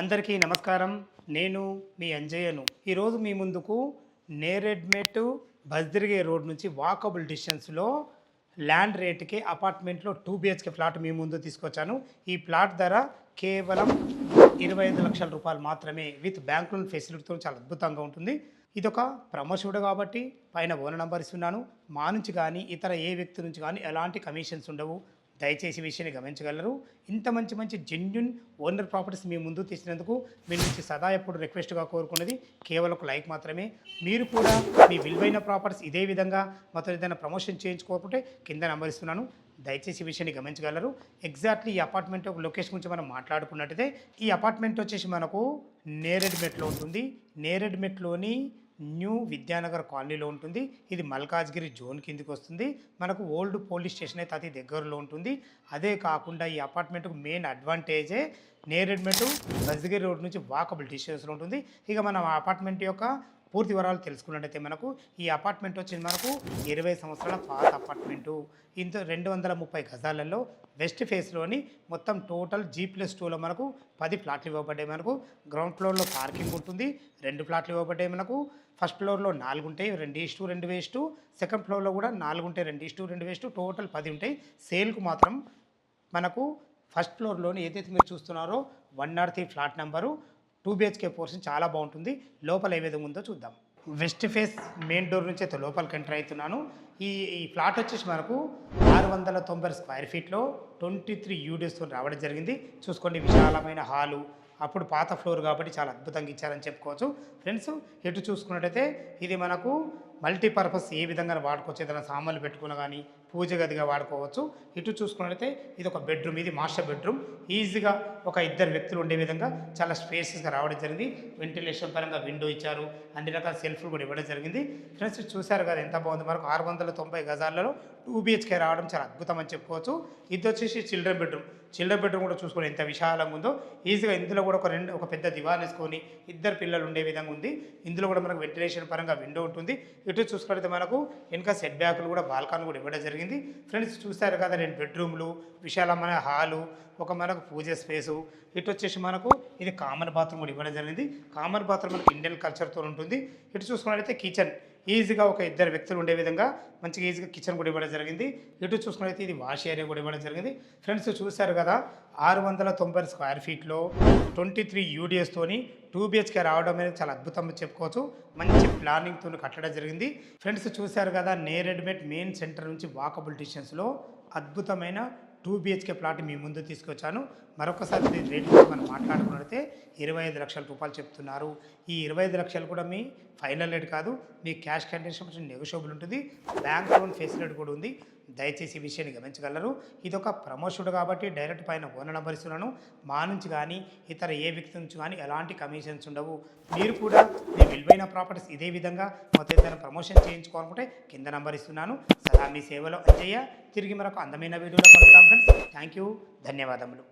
అందరికీ నమస్కారం. నేను మీ అంజయ్యను. ఈరోజు మీ ముందుకు నేరెడ్మెట్ బస్దిరిగే రోడ్ నుంచి వాకబుల్ డిస్టెన్స్లో ల్యాండ్ రేట్కి అపార్ట్మెంట్లో 2 BHK ఫ్లాట్ మీ ముందు తీసుకొచ్చాను. ఈ ప్లాట్ ధర కేవలం 25 లక్షల రూపాయలు మాత్రమే విత్ బ్యాంక్ లోన్ ఫెసిలిటీతో చాలా అద్భుతంగా ఉంటుంది. ఇదొక ప్రమోషన్ కాబట్టి పైన ఓనర్ నంబర్ ఇస్తున్నాను. మా నుంచి కానీ ఇతర ఏ వ్యక్తి నుంచి కానీ ఎలాంటి కమిషన్స్ ఉండవు. దయచేసి విషయాన్ని గమనించగలరు. ఇంత మంచి జెన్యున్ ఓనర్ ప్రాపర్టీస్ మీ ముందు తీసినందుకు మీ నుంచి సదా ఎప్పుడు రిక్వెస్ట్గా కోరుకున్నది కేవలం ఒక లైక్ మాత్రమే. మీరు కూడా మీ విలువైన ప్రాపర్టీస్ ఇదే విధంగా మొత్తం ఏదైనా ప్రమోషన్ చేయించుకోకుంటే కింద నంబర్ ఇస్తున్నాను. దయచేసి విషయాన్ని గమనించగలరు. ఎగ్జాక్ట్లీ ఈ అపార్ట్మెంట్ లొకేషన్ గురించి మనం మాట్లాడుకున్నట్టయితే ఈ అపార్ట్మెంట్ వచ్చేసి మనకు నేరెడ్మెట్లో ఉంటుంది. నేరెడ్మెట్లోని న్యూ విద్యానగర్ కాలనీలో ఉంటుంది. ఇది మల్కాజ్గిరి జోన్ కిందికి వస్తుంది. మనకు ఓల్డ్ పోలీస్ స్టేషన్ అయితే అతి దగ్గరలో ఉంటుంది. అదే కాకుండా ఈ అపార్ట్మెంట్కు మెయిన్ అడ్వాంటేజే నేరెడ్మెట్ బస్దిగిరి రోడ్ నుంచి వాకబుల్ డిస్టెన్స్లో ఉంటుంది. ఇక మనం ఆ అపార్ట్మెంట్ యొక్క పూర్తి వివరాలు తెలుసుకున్నట్టయితే మనకు ఈ అపార్ట్మెంట్ వచ్చింది మనకు 20 సంవత్సరాల పాత అపార్ట్మెంటు. ఇంత 230 గజాలలో వెస్ట్ ఫేస్లోని మొత్తం టోటల్ G+2లో మనకు 10 ఫ్లాట్లు ఇవ్వబడ్డాయి. మనకు గ్రౌండ్ ఫ్లోర్లో పార్కింగ్ ఉంటుంది. 2 ఫ్లాట్లు ఇవ్వబడ్డాయి. మనకు ఫస్ట్ ఫ్లోర్లో 4 ఉంటాయి, 2:2 వేస్ట్. సెకండ్ ఫ్లోర్లో కూడా 4 ఉంటాయి, 2:2 వేస్ట్. టోటల్ 10 ఉంటాయి. సేల్కు మాత్రం మనకు ఫస్ట్ ఫ్లోర్లోని ఏదైతే మీరు చూస్తున్నారో 103 ఫ్లాట్ నెంబరు 2 BHK పోర్షన్ చాలా బాగుంటుంది. లోపల ఏ విధంగా ఉందో చూద్దాం. వెస్ట్ ఫేస్ మెయిన్ డోర్ నుంచి అయితే లోపలికి ఎంటర్ అవుతున్నాను. ఈ ఫ్లాట్ వచ్చేసి మనకు 690 స్క్వేర్ ఫీట్లో 23 యూడిఎస్తో రావడం జరిగింది. చూసుకోండి, విశాలమైన హాలు. అప్పుడు పాత ఫ్లోర్ కాబట్టి చాలా అద్భుతంగా ఇచ్చారని చెప్పుకోవచ్చు. ఫ్రెండ్స్, ఎటు చూసుకున్నట్టయితే ఇది మనకు మల్టీపర్పస్ ఏ విధంగా వాడుకోవచ్చు. ఏదైనా సామాన్లు పెట్టుకున్నా కానీ పూజ గదిగా వాడుకోవచ్చు. ఇటు చూసుకున్నట్టయితే ఇది ఒక బెడ్రూమ్, ఇది మాస్టర్ బెడ్రూమ్. ఈజీగా ఒక 2 వ్యక్తులు ఉండే విధంగా చాలా స్పేసెస్గా రావడం జరిగింది. వెంటిలేషన్ పరంగా విండో ఇచ్చారు, అన్ని రకాల సెల్ఫ్లు కూడా ఇవ్వడం జరిగింది. ఫ్రెండ్స్, చూశారు కదా ఎంత బాగుంది. మనకు 690 గజాలలో 2 BHK రావడం చాలా అద్భుతం అని చెప్పుకోవచ్చు. ఇది వచ్చేసి చిల్డ్రన్ బెడ్రూమ్. చిల్డ్రన్ బెడ్రూమ్ కూడా చూసుకొని ఎంత విశాలంగా ఉందో. ఈజీగా ఇందులో కూడా ఒక పెద్ద దివాన్ వేసుకొని 2 పిల్లలు ఉండే విధంగా ఉంది. ఇందులో కూడా మనకు వెంటిలేషన్ పరంగా విండో ఉంటుంది. ఇటు చూసుకుంటే మనకు ఇంకా సెట్ బ్యాకులు కూడా బాల్కాన్ కూడా ఇవ్వడం జరిగింది. ఫ్రెండ్స్, చూస్తారు కదా 2 బెడ్రూమ్లు, విశాలమైన హాలు, ఒక మనకు పూజ స్పేసు. ఇటు వచ్చేసి మనకు ఇది కామన్ బాత్రూమ్ కూడా ఇవ్వడం జరిగింది. కామన్ బాత్రూమ్ మనకు ఇండియన్ కల్చర్తో ఉంటుంది. ఇటు చూసుకున్నట్లయితే కిచెన్, ఈజీగా ఒక 2 వ్యక్తులు ఉండే విధంగా మంచిగా ఈజీగా కిచెన్ కూడా ఇవ్వడం జరిగింది. ఇటు చూసుకున్నట్లయితే ఇది వాష్ ఏరియా కూడా ఇవ్వడం జరిగింది. ఫ్రెండ్స్, చూశారు కదా 690 స్క్వేర్ ఫీట్లో 23 యూడిఎస్తోని 2 BHK రావడం అనేది చాలా అద్భుతంగా చెప్పుకోవచ్చు. మంచి ప్లానింగ్తో కట్టడం జరిగింది. ఫ్రెండ్స్, చూశారు కదా నేరెడ్మెట్ మెయిన్ సెంటర్ నుంచి వాకబుల్ డిస్టెన్స్లో అద్భుతమైన 2 BHK ప్లాట్ మీ ముందు తీసుకొచ్చాను. మరొకసారి రేట్ మనం మాట్లాడుకున్నట్లయితే 25 లక్షల రూపాయలు చెప్తున్నారు. ఈ 25 లక్షలు కూడా మీ ఫైనల్ రేట్ కాదు, మీ క్యాష్ కండిషన్ నెగోషియబుల్ ఉంటుంది. బ్యాంక్ లోన్ ఫెసిలిటీ కూడా ఉంది. దయచేసి ఈ విషయాన్ని గమనించగలరు. ఇదొక ప్రమోషన్ కాబట్టి డైరెక్ట్ పైన ఓనర్ నెంబర్ ఇస్తున్నాను. మా నుంచి కానీ ఇతర ఏ వ్యక్తి నుంచి కానీ ఎలాంటి కమిషన్స్ ఉండవు. మీరు కూడా మీ విలువైన ప్రాపర్టీస్ ఇదే విధంగా మొత్తం ఏదైనా ప్రమోషన్ చేయించుకోవాలనుకుంటే కింద నెంబర్ ఇస్తున్నాను. సదా మీ సేవలో అంజయ్య. తిరిగి మరొక అందమైన వీడియోలో కలుద్దాం ఫ్రెండ్స్. థ్యాంక్ యూ, ధన్యవాదములు.